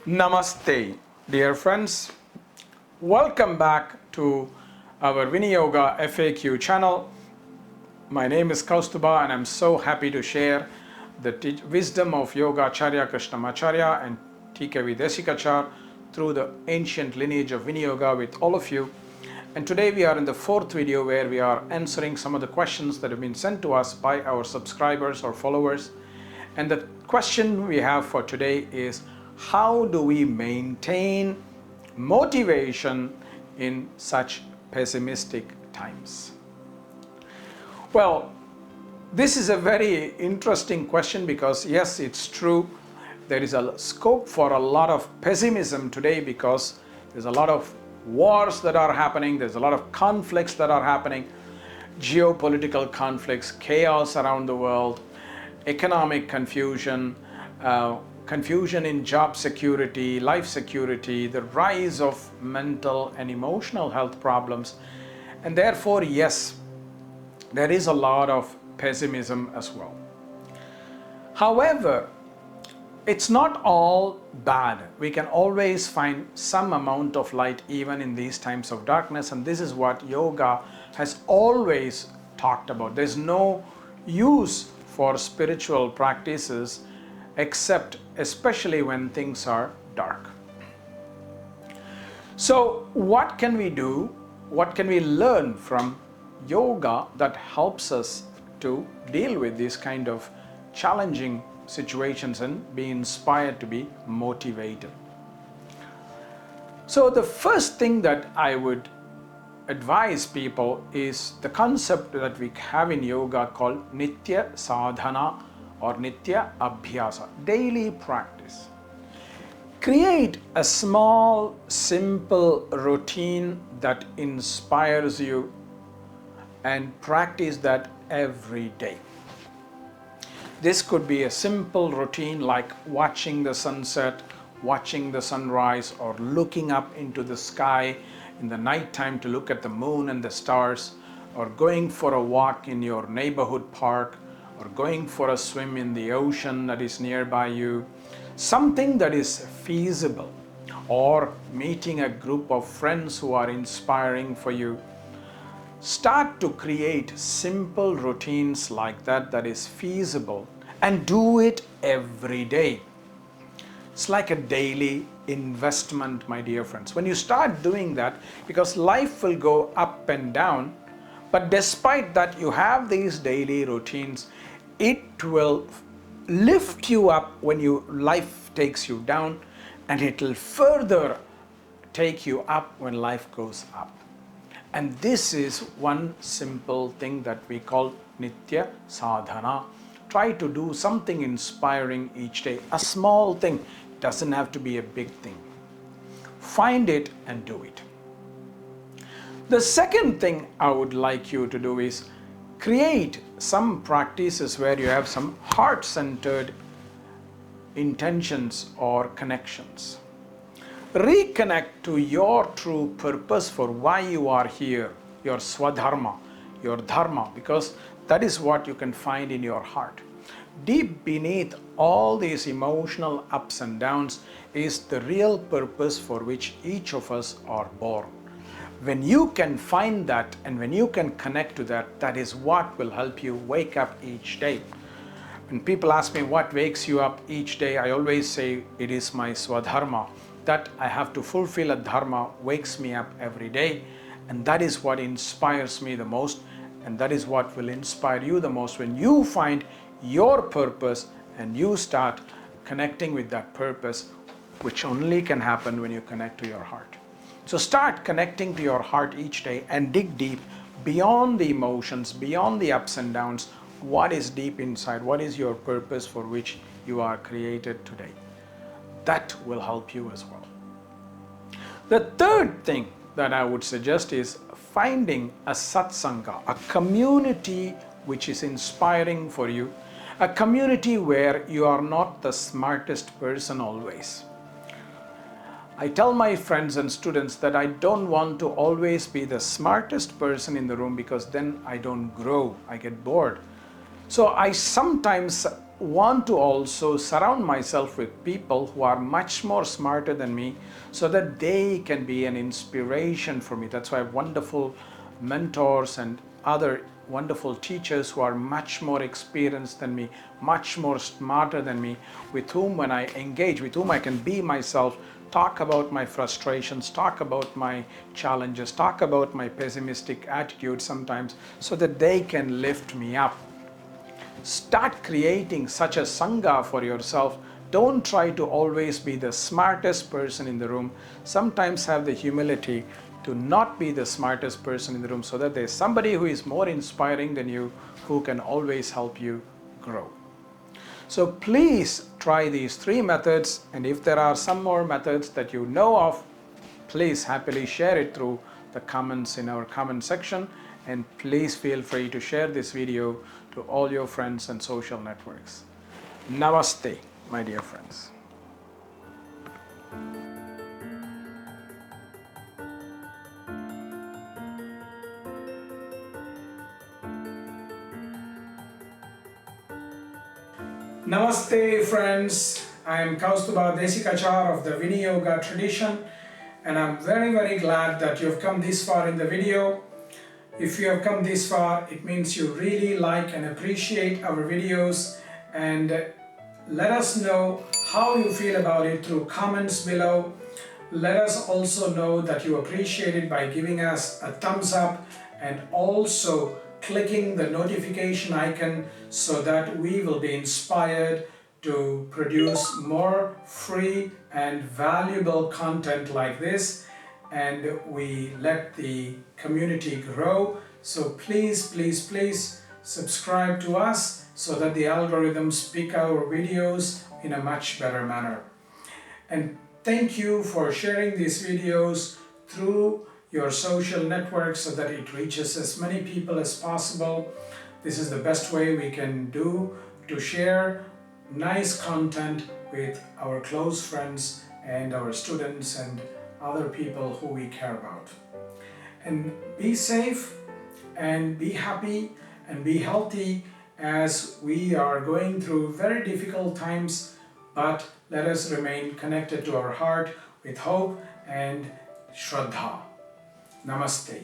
Namaste, dear friends. Welcome back to our Viniyoga FAQ channel. My name is Kausthub and I'm so happy to share the wisdom of Yogācārya, Krishnamacharya and Desikachar through the ancient lineage of Viniyoga with all of you. And today we are in the fourth video where we are answering some of the questions that have been sent to us by our subscribers or followers. And the question we have for today is, how do we maintain motivation in such pessimistic times? Well, this is a very interesting question because yes, it's true. There is a scope for a lot of pessimism today because there's a lot of wars that are happening. There's a lot of conflicts that are happening, geopolitical conflicts, chaos around the world, economic confusion, confusion in job security, life security, the rise of mental and emotional health problems. And therefore, yes, there is a lot of pessimism as well. However, it's not all bad. We can always find some amount of light even in these times of darkness, and this is what yoga has always talked about. There's no use for spiritual practices except especially when things are dark. So what can we do? What can we learn from yoga that helps us to deal with these kind of challenging situations and be inspired to be motivated? So the first thing that I would advise people is the concept that we have in yoga called nitya sadhana or nitya abhyasa, daily practice. Create a small, simple routine that inspires you and practice that every day. This could be a simple routine like watching the sunset, watching the sunrise, or looking up into the sky in the night time to look at the moon and the stars, or going for a walk in your neighborhood park, or going for a swim in the ocean that is nearby you, something that is feasible, or meeting a group of friends who are inspiring for you. Start to create simple routines like that that is feasible and do it every day. It's like a daily investment, my dear friends. When you start doing that, because life will go up and down, but despite that you have these daily routines, it will lift you up when life takes you down, and it will further take you up when life goes up. And this is one simple thing that we call nitya sadhana. Try to do something inspiring each day. A small thing, doesn't have to be a big thing. Find it and do it. The second thing I would like you to do is create some practices where you have some heart-centered intentions or connections. Reconnect to your true purpose for why you are here, your swadharma, your dharma, because that is what you can find in your heart. Deep beneath all these emotional ups and downs is the real purpose for which each of us are born. When you can find that and when you can connect to that, that is what will help you wake up each day. When people ask me what wakes you up each day, I always say it is my swadharma. That I have to fulfill a dharma wakes me up every day, and that is what inspires me the most, and that is what will inspire you the most when you find your purpose and you start connecting with that purpose, which only can happen when you connect to your heart. So start connecting to your heart each day and dig deep beyond the emotions, beyond the ups and downs. What is deep inside? What is your purpose for which you are created today? That will help you as well. The third thing that I would suggest is finding a satsanga, a community which is inspiring for you, a community where you are not the smartest person always. I tell my friends and students that I don't want to always be the smartest person in the room because then I don't grow, I get bored. So I sometimes want to also surround myself with people who are much more smarter than me so that they can be an inspiration for me. That's why I have wonderful mentors and other wonderful teachers who are much more experienced than me, much more smarter than me, with whom when I engage, with whom I can be myself, talk about my frustrations, talk about my challenges, talk about my pessimistic attitude sometimes, so that they can lift me up. Start creating such a sangha for yourself. Don't try to always be the smartest person in the room. Sometimes have the humility to not be the smartest person in the room, so that there's somebody who is more inspiring than you, who can always help you grow. So please try these 3 methods, and if there are some more methods that you know of, please happily share it through the comments in our comment section, and please feel free to share this video to all your friends and social networks. Namaste, my dear friends. Namaste friends, I am Kausthub Desikachar of the Viniyoga tradition, and I'm very glad that you've come this far in the video. If you have come this far, it means you really like and appreciate our videos, and let us know how you feel about it through comments below. Let us also know that you appreciate it by giving us a thumbs up and also clicking the notification icon so that we will be inspired to produce more free and valuable content like this, and we let the community grow. So please subscribe to us so that the algorithms pick our videos in a much better manner. And thank you for sharing these videos through your social networks so that it reaches as many people as possible. This is the best way we can do to share nice content with our close friends and our students and other people who we care about. And be safe and be happy and be healthy as we are going through very difficult times, but let us remain connected to our heart with hope and Shraddha. Namaste.